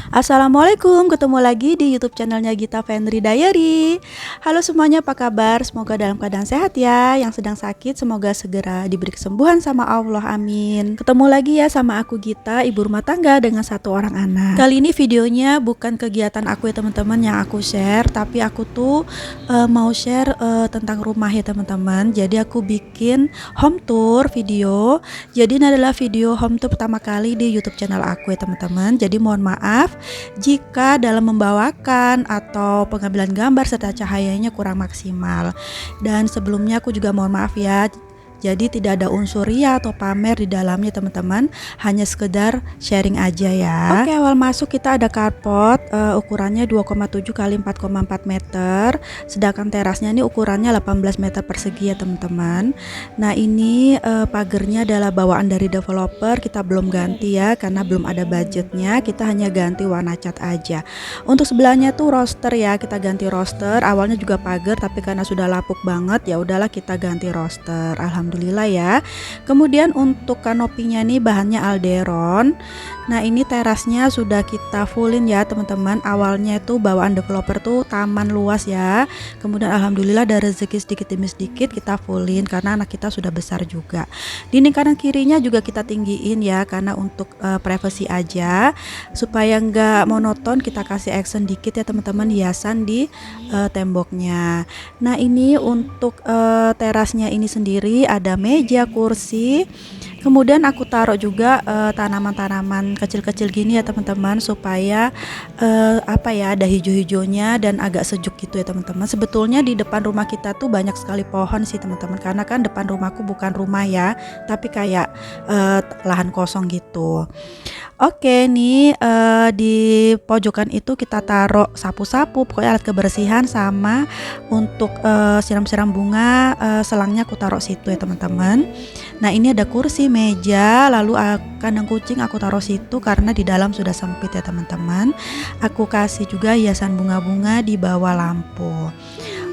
Assalamualaikum, ketemu lagi di YouTube channelnya Gita Fenri Diary. Halo semuanya, apa kabar? Semoga dalam keadaan sehat ya. Yang sedang sakit semoga segera diberi kesembuhan sama Allah, amin. Ketemu lagi ya sama aku Gita, ibu rumah tangga dengan satu orang anak. Kali ini videonya bukan kegiatan aku ya teman-teman yang aku share, tapi aku tuh mau share tentang rumah ya teman-teman. Jadi aku bikin home tour video. Jadi ini adalah video home tour pertama kali di YouTube channel aku ya teman-teman. Jadi mohon maaf jika dalam membawakan atau pengambilan gambar serta cahayanya kurang maksimal. Dan sebelumnya aku juga mohon maaf ya, jadi tidak ada unsur ria atau pamer di dalamnya teman-teman, hanya sekedar sharing aja ya. Oke, awal masuk kita ada carport, ukurannya 2,7 kali 4,4 meter, sedangkan terasnya ini ukurannya 18 meter persegi ya teman-teman. Nah ini pagernya adalah bawaan dari developer, kita belum ganti ya karena belum ada budgetnya, kita hanya ganti warna cat aja. Untuk sebelahnya tuh roster ya, kita ganti roster. Awalnya juga pagar tapi karena sudah lapuk banget ya udahlah kita ganti roster. Alhamdulillah ya. Kemudian untuk kanopinya nih bahannya alderon. Nah ini terasnya sudah kita fullin ya teman-teman. Awalnya itu bawaan developer tuh taman luas ya. Kemudian alhamdulillah dari rezeki sedikit demi sedikit kita fullin karena anak kita sudah besar juga. Dinding kanan kirinya juga kita tinggiin ya karena untuk privacy aja supaya nggak monoton, kita kasih action dikit ya teman-teman, hiasan di temboknya. Nah ini untuk terasnya ini sendiri ada meja, kursi, kemudian aku taruh juga tanaman-tanaman kecil-kecil gini ya teman-teman supaya apa ya, ada hijau-hijaunya dan agak sejuk gitu ya teman-teman. Sebetulnya di depan rumah kita tuh banyak sekali pohon sih teman-teman, karena kan depan rumahku bukan rumah ya, tapi kayak lahan kosong gitu. Oke nih di pojokan itu kita taruh sapu-sapu, pokoknya alat kebersihan sama untuk siram-siram bunga, selangnya aku taruh situ ya teman-teman. Nah ini ada kursi, meja, lalu kandang kucing aku taruh situ karena di dalam sudah sempit ya teman-teman. Aku kasih juga hiasan bunga-bunga di bawah lampu.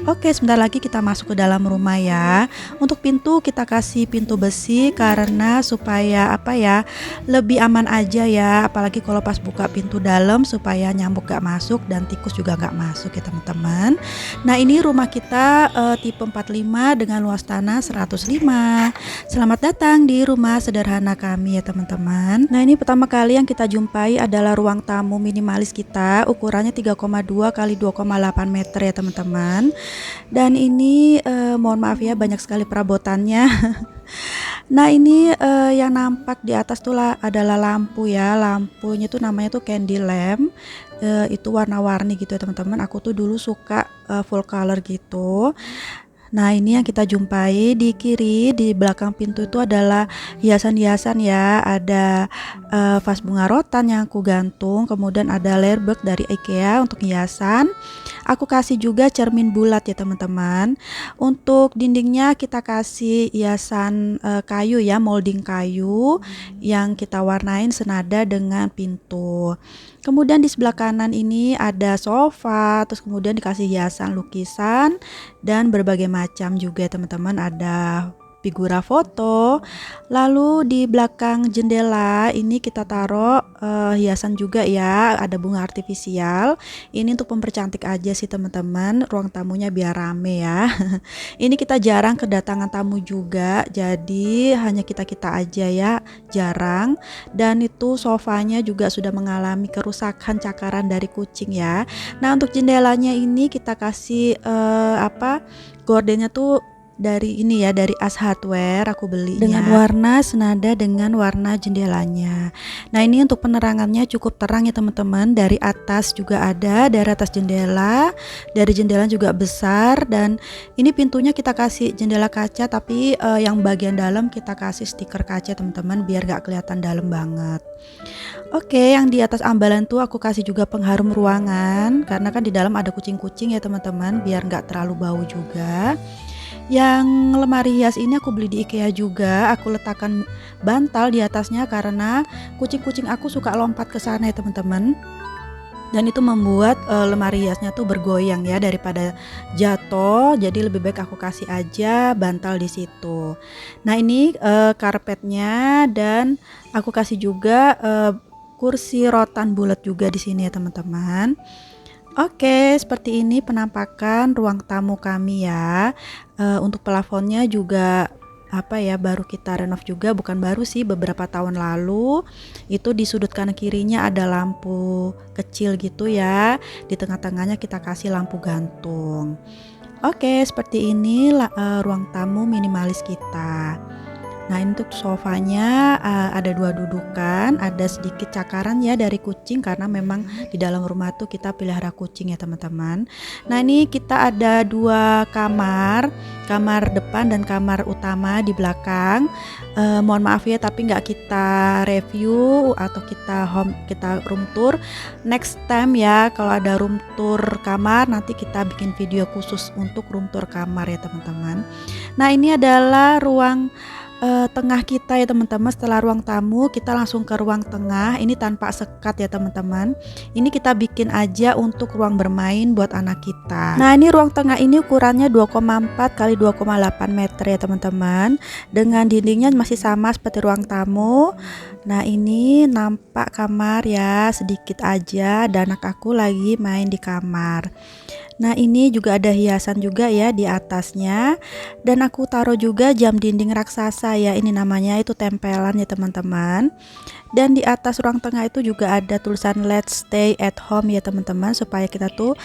Oke, sebentar lagi kita masuk ke dalam rumah ya. Untuk pintu kita kasih pintu besi karena supaya apa ya, lebih aman aja ya. Apalagi kalau pas buka pintu dalam supaya nyamuk gak masuk dan tikus juga gak masuk ya teman-teman. Nah ini rumah kita tipe 45 dengan luas tanah 105. Selamat datang di rumah sederhana kami ya teman-teman. Nah ini pertama kali yang kita jumpai adalah ruang tamu minimalis kita, ukurannya 3,2 kali 2,8 meter ya teman-teman. Dan ini mohon maaf ya banyak sekali perabotannya. Nah ini yang nampak di atas tuh adalah lampu ya. Lampunya tuh namanya tuh candy lamp, itu warna-warni gitu ya teman-teman. Aku tuh dulu suka full color gitu. Nah ini yang kita jumpai di kiri di belakang pintu itu adalah hiasan-hiasan ya. Ada vas bunga rotan yang aku gantung, kemudian ada layerboard dari IKEA untuk hiasan. Aku kasih juga cermin bulat ya teman-teman. Untuk dindingnya kita kasih hiasan kayu ya, molding kayu yang kita warnain senada dengan pintu. Kemudian di sebelah kanan ini ada sofa, terus kemudian dikasih hiasan lukisan dan berbagai macam juga teman-teman, ada figura foto. Lalu di belakang jendela ini kita taruh hiasan juga ya, ada bunga artifisial. Ini untuk mempercantik aja sih teman-teman, ruang tamunya biar rame ya. Ini kita jarang kedatangan tamu juga, jadi hanya kita-kita aja ya, jarang. Dan itu sofanya juga sudah mengalami kerusakan cakaran dari kucing ya. Nah untuk jendelanya ini kita kasih gordennya tuh dari ini ya, dari As Hardware aku belinya dengan warna senada dengan warna jendelanya. Nah ini untuk penerangannya cukup terang ya teman-teman, dari atas juga ada, dari atas jendela, dari jendela juga besar. Dan ini pintunya kita kasih jendela kaca, tapi yang bagian dalam kita kasih stiker kaca teman-teman biar gak kelihatan dalam banget. Oke, yang di atas ambalan tuh aku kasih juga pengharum ruangan karena kan di dalam ada kucing-kucing ya teman-teman, biar gak terlalu bau juga. Yang lemari hias ini aku beli di IKEA juga. Aku letakkan bantal di atasnya karena kucing-kucing aku suka lompat ke sana ya teman-teman. Dan itu membuat lemari hiasnya tuh bergoyang ya, daripada jatuh. Jadi lebih baik aku kasih aja bantal di situ. Nah ini karpetnya, dan aku kasih juga kursi rotan bulat juga di sini ya teman-teman. Oke, seperti ini penampakan ruang tamu kami ya. Untuk plafonnya juga baru kita renov juga, bukan baru sih, beberapa tahun lalu. Itu di sudut kanan kirinya ada lampu kecil gitu ya. Di tengah-tengahnya kita kasih lampu gantung. Oke, seperti ini ruang tamu minimalis kita. Nah, ini untuk sofanya ada 2 dudukan, ada sedikit cakaran ya dari kucing karena memang di dalam rumah tuh kita pelihara kucing ya teman-teman. Nah, ini kita ada 2 kamar, kamar depan dan kamar utama di belakang. Mohon maaf ya tapi nggak kita review atau kita room tour. Next time ya kalau ada room tour kamar nanti kita bikin video khusus untuk room tour kamar ya teman-teman. Nah, ini adalah ruang tengah kita ya teman-teman. Setelah ruang tamu kita langsung ke ruang tengah. Ini tanpa sekat ya teman-teman. Ini kita bikin aja untuk ruang bermain buat anak kita. Nah, ini ruang tengah ini ukurannya 2,4 kali 2,8 meter ya teman-teman. Dengan dindingnya masih sama seperti ruang tamu. Nah, ini nampak kamar ya sedikit aja dan anak aku lagi main di kamar. Nah, ini juga ada hiasan juga ya di atasnya. Dan aku taruh juga jam dinding raksasa ya. Ini namanya itu tempelan ya teman-teman. Dan di atas ruang tengah itu juga ada tulisan Let's Stay at Home ya teman-teman, supaya kita tuh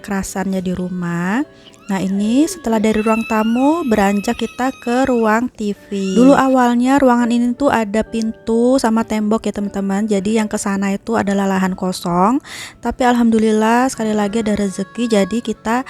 kerasannya di rumah. Nah, ini setelah dari ruang tamu beranjak kita ke ruang TV. Dulu awalnya ruangan ini tuh ada pintu sama tembok ya teman-teman. Jadi yang ke sana itu adalah lahan kosong. Tapi alhamdulillah sekali lagi ada rezeki, jadi kita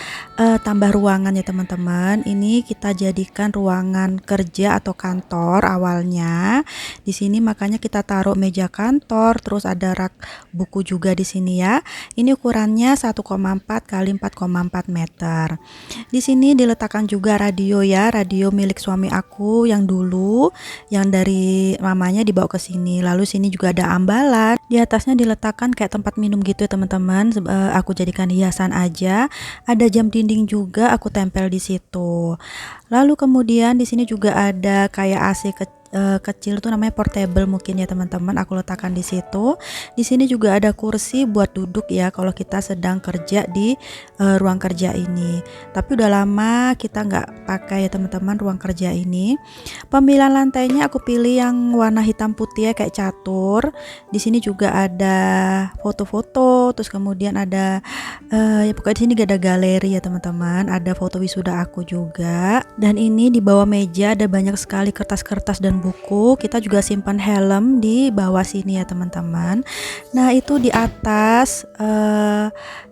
tambah ruangan ya teman-teman. Ini kita jadikan ruangan kerja atau kantor awalnya. Di sini makanya kita taruh meja kantor, terus ada rak buku juga di sini ya. Ini ukurannya 1,4 kali 4,4 meter. Di sini diletakkan juga radio ya, radio milik suami aku yang dulu, yang dari mamanya dibawa ke sini. Lalu sini juga ada ambalan. Di atasnya diletakkan kayak tempat minum gitu ya teman-teman. Aku jadikan hiasan aja. Ada jam dinding juga aku tempel di situ. Lalu kemudian di sini juga ada kayak AC kecil tuh namanya portable mungkin ya teman-teman, aku letakkan di situ. Di sini juga ada kursi buat duduk ya kalau kita sedang kerja di ruang kerja ini. Tapi udah lama kita nggak pakai ya teman-teman ruang kerja ini. Pemilihan lantainya aku pilih yang warna hitam putih ya kayak catur. Di sini juga ada foto-foto, terus kemudian ada ya pokoknya di sini ada galeri ya teman-teman. Ada foto wisuda aku juga. Dan ini di bawah meja ada banyak sekali kertas-kertas dan buku. Kita juga simpan helm di bawah sini ya teman-teman. Nah, itu di atas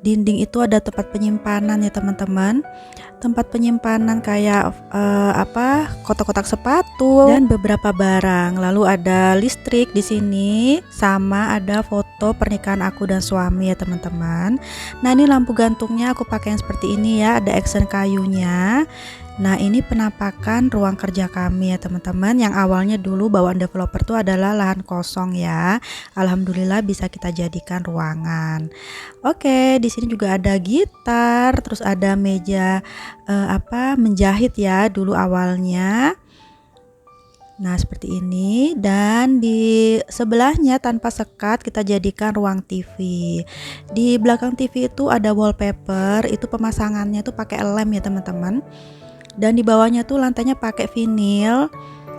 dinding itu ada tempat penyimpanan ya teman-teman. Tempat penyimpanan kayak kotak-kotak sepatu dan beberapa barang. Lalu ada listrik di sini sama ada foto pernikahan aku dan suami ya teman-teman. Nah, ini lampu gantungnya aku pakai yang seperti ini ya, ada accent kayunya. Nah, ini penampakan ruang kerja kami ya teman-teman. Yang awalnya dulu bawaan developer itu adalah lahan kosong ya. Alhamdulillah bisa kita jadikan ruangan. Oke, di sini juga ada gitar, terus ada meja menjahit ya dulu awalnya. Nah, seperti ini. Dan di sebelahnya tanpa sekat kita jadikan ruang TV. Di belakang TV itu ada wallpaper, itu pemasangannya tuh pakai lem ya teman-teman. Dan di bawahnya tuh lantainya pakai vinil.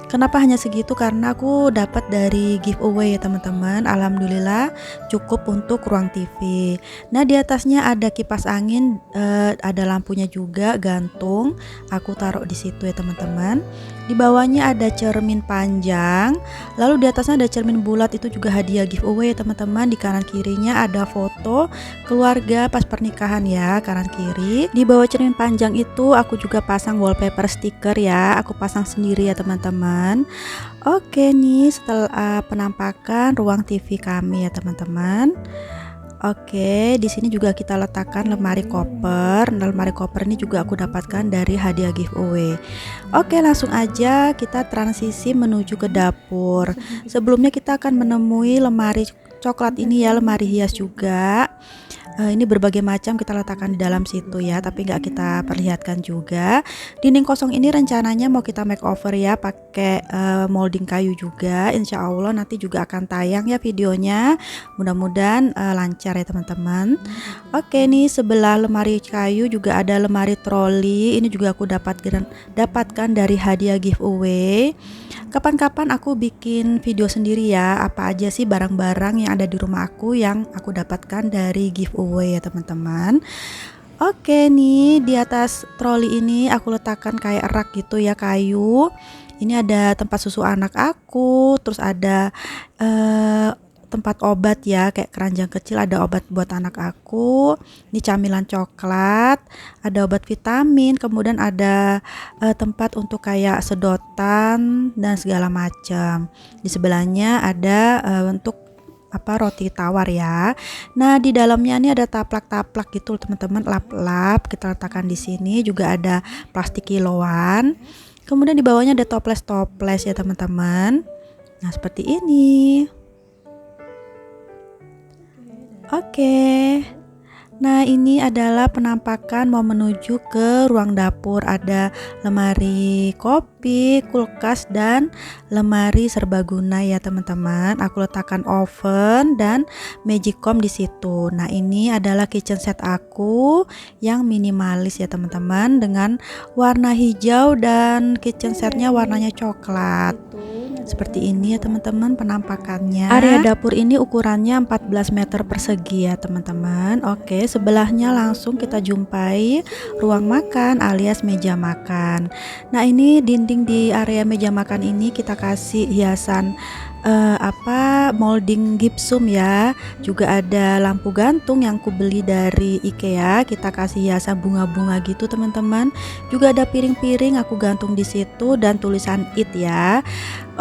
Kenapa hanya segitu? Karena aku dapat dari giveaway ya teman-teman. Alhamdulillah cukup untuk ruang TV. Nah, di atasnya ada kipas angin, ada lampunya juga gantung. Aku taruh di situ ya teman-teman. Di bawahnya ada cermin panjang. Lalu di atasnya ada cermin bulat, itu juga hadiah giveaway ya teman-teman. Di kanan kirinya ada foto keluarga pas pernikahan ya, kanan kiri. Di bawah cermin panjang itu aku juga pasang wallpaper stiker ya. Aku pasang sendiri ya teman-teman. Oke nih, setelah penampakan ruang TV kami ya teman-teman. Oke, di sini juga kita letakkan lemari koper. Nah, lemari koper ini juga aku dapatkan dari hadiah giveaway. Oke, langsung aja kita transisi menuju ke dapur. Sebelumnya kita akan menemui lemari coklat ini ya, lemari hias juga. Ini berbagai macam kita letakkan di dalam situ ya, tapi nggak kita perlihatkan juga. Dinding kosong ini rencananya mau kita makeover ya, pakai molding kayu juga. Insya Allah nanti juga akan tayang ya videonya. Mudah-mudahan lancar ya teman-teman. Oke, nih sebelah lemari kayu juga ada lemari troli. Ini juga aku dapatkan dari hadiah giveaway. Kapan-kapan aku bikin video sendiri ya, apa aja sih barang-barang yang ada di rumah aku yang aku dapatkan dari giveaway ya teman-teman. Oke nih, di atas troli ini aku letakkan kayak rak gitu ya, kayu. Ini ada tempat susu anak aku, terus ada tempat obat ya, kayak keranjang kecil, ada obat buat anak aku. Ini camilan coklat, ada obat vitamin, kemudian ada tempat untuk kayak sedotan dan segala macam. Di sebelahnya ada untuk roti tawar ya. Nah, di dalamnya ini ada taplak-taplak gitu teman-teman, lap-lap kita letakkan di sini. Juga ada plastik kiloan. Kemudian di bawahnya ada toples-toples ya teman-teman. Nah, seperti ini. Oke. Nah, ini adalah penampakan mau menuju ke ruang dapur. Ada lemari kopi, kulkas, dan lemari serbaguna ya teman-teman. Aku letakkan oven dan magicom di situ. Nah, ini adalah kitchen set aku yang minimalis ya teman-teman, dengan warna hijau dan kitchen setnya warnanya coklat. Seperti ini ya teman-teman penampakannya. Area dapur ini ukurannya 14 meter persegi ya teman-teman. Oke, sebelahnya langsung kita jumpai ruang makan alias meja makan. Nah, ini dinding di area meja makan ini kita kasih hiasan molding gipsum ya. Juga ada lampu gantung yang ku beli dari IKEA. Kita kasih hiasan bunga-bunga gitu teman-teman. Juga ada piring-piring aku gantung di situ dan tulisan it ya.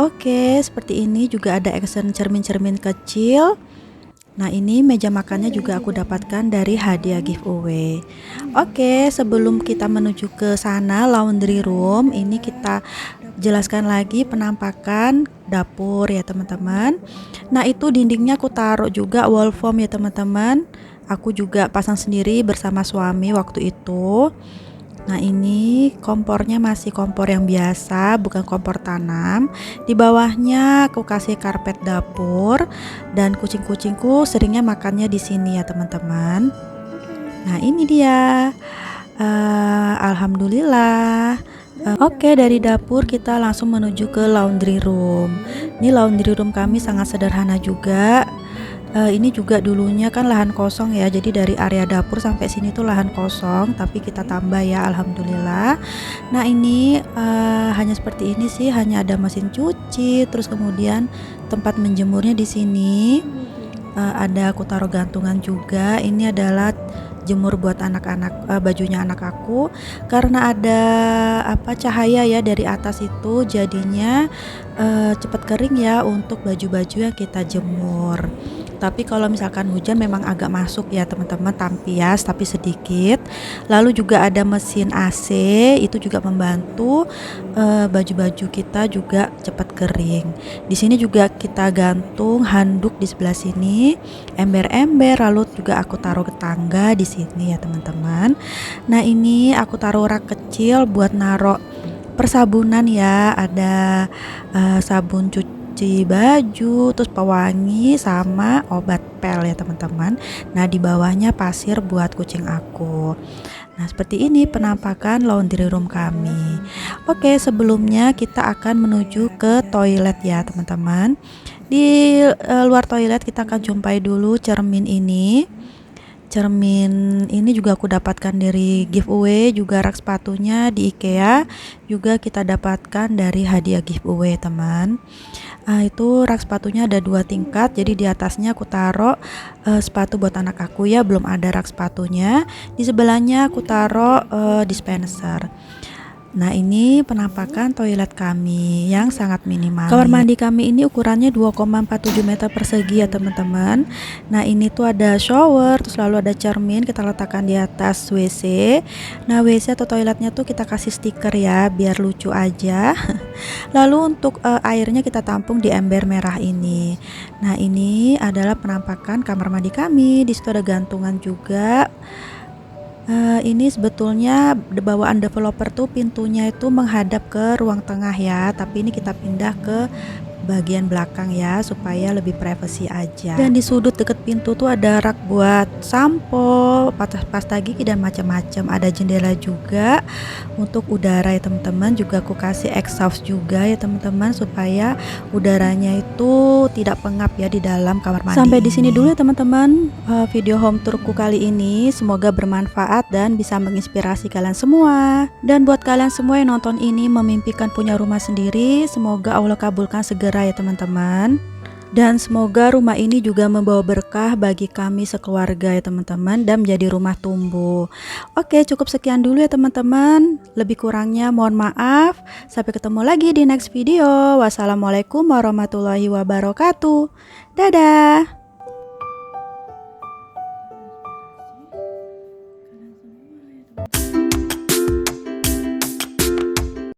Oke, seperti ini. Juga ada action cermin-cermin kecil. Nah, ini meja makannya juga aku dapatkan dari hadiah giveaway. Oke, sebelum kita menuju ke sana laundry room, ini kita jelaskan lagi penampakan dapur ya teman-teman. Nah, itu dindingnya aku taruh juga wall foam ya teman-teman. Aku juga pasang sendiri bersama suami waktu itu. Nah, ini kompornya masih kompor yang biasa, bukan kompor tanam. Di bawahnya aku kasih karpet dapur dan kucing-kucingku seringnya makannya di sini ya teman-teman. Nah, ini dia. Alhamdulillah. Oke, dari dapur kita langsung menuju ke laundry room. Ini laundry room kami sangat sederhana juga. Ini juga dulunya kan lahan kosong ya, jadi dari area dapur sampai sini tuh lahan kosong, tapi kita tambah ya, alhamdulillah. Nah, ini hanya seperti ini sih, hanya ada mesin cuci, terus kemudian tempat menjemurnya di sini. Ada aku taruh gantungan juga. Ini adalah jemur buat anak-anak, bajunya anak aku, karena ada cahaya ya dari atas itu, jadinya cepat kering ya untuk baju-baju yang kita jemur. Tapi kalau misalkan hujan memang agak masuk ya teman-teman, tampias tapi sedikit. Lalu juga ada mesin AC, itu juga membantu baju-baju kita juga cepat kering. Di sini juga kita gantung handuk di sebelah sini, ember-ember, lalu juga aku taruh ke tangga di sini ya teman-teman. Nah, ini aku taruh rak kecil buat naruh persabunan ya, ada sabun cuci baju, terus pewangi sama obat pel ya teman-teman. Nah, di bawahnya pasir buat kucing aku. Nah, seperti ini penampakan laundry room kami. Oke, sebelumnya kita akan menuju ke toilet ya teman-teman. Di luar toilet kita akan jumpai dulu cermin ini. Cermin ini juga aku dapatkan dari giveaway, juga rak sepatunya di IKEA juga kita dapatkan dari hadiah giveaway teman. Itu rak sepatunya ada 2 tingkat, jadi di atasnya aku taruh sepatu buat anak aku ya, belum ada rak sepatunya. Di sebelahnya aku taruh dispenser. Nah, ini penampakan toilet kami yang sangat minimal. Kamar mandi kami ini ukurannya 2,47 meter persegi ya teman-teman. Nah, ini tuh ada shower, terus lalu ada cermin kita letakkan di atas WC. Nah, WC atau toiletnya tuh kita kasih stiker ya, biar lucu aja. Lalu untuk airnya kita tampung di ember merah ini. Nah, ini adalah penampakan kamar mandi kami. Di situ ada gantungan juga. Ini sebetulnya bawaan developer tuh pintunya itu menghadap ke ruang tengah ya, tapi ini kita pindah ke bagian belakang ya supaya lebih privacy aja. Dan di sudut deket pintu tuh ada rak buat sampo, pasta gigi dan macam-macam. Ada jendela juga untuk udara ya teman-teman. Juga aku kasih exhaust juga ya teman-teman supaya udaranya itu tidak pengap ya di dalam kamar mandi. Sampai di sini dulu ya teman-teman video home tourku kali ini. Semoga bermanfaat dan bisa menginspirasi kalian semua. Dan buat kalian semua yang nonton ini memimpikan punya rumah sendiri, semoga Allah kabulkan segera ya teman-teman. Dan semoga rumah ini juga membawa berkah bagi kami sekeluarga ya teman-teman, dan menjadi rumah tumbuh. Oke, cukup sekian dulu ya teman-teman. Lebih kurangnya mohon maaf. Sampai ketemu lagi di next video. Wassalamualaikum warahmatullahi wabarakatuh. Dadah.